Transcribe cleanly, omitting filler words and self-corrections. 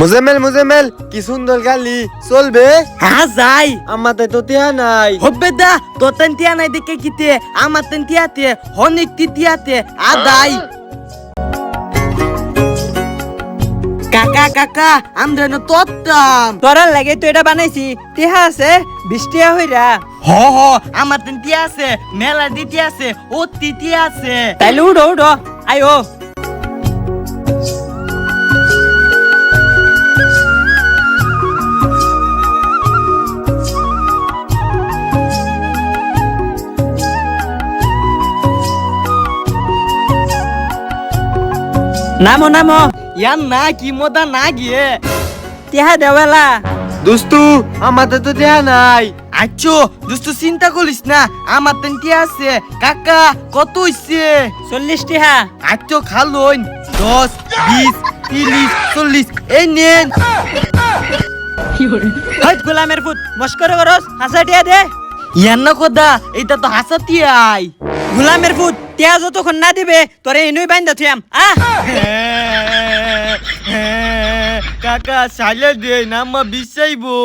মুজেমেল কি সুন্দর গালি চলবে। হ্যাঁ যাই আমাতে তো টিয়া নাই। হবে দা তোর তেন টিয়া নাই দেখে কিতে আমার তেন টিয়াতে অনেক টিয়াতে আদাই কাকা কাকা আমরা না তোরতাম তোরার লাগে তো এটা বানাইছি টিহা আছে 20 টিহা হইরা হ হ আমার তেন টিয়া আছে মেলা দিতে আছে ও তিতি আছে তাইলে উড়ো উড়ো আয়ো নামো নামো ইয়ার না কি মজা না গিয়ে টিহা দেওয়ালা দোস্তু আমাতে তো টিয়া নাই। আচ্ছো দোস্ত চিন্তা করিস না আমার তেন টিয়া আছে কাকা কত হইছে 40 টিহা আচ্ছো খালুন 10 20 30 40 এই নেন হইত গোলামের ফুট মস্করা করস হাসা টিয়া দে ইয়ার না কোদা এটা তো হাসাতি আই গোলামের ফুট টিয়া যতক্ষণ না দিবে তোরে এনুই বাইন্দা থিয়াম কাকা সাইলে দে নাম্মা বিশ্বাইবো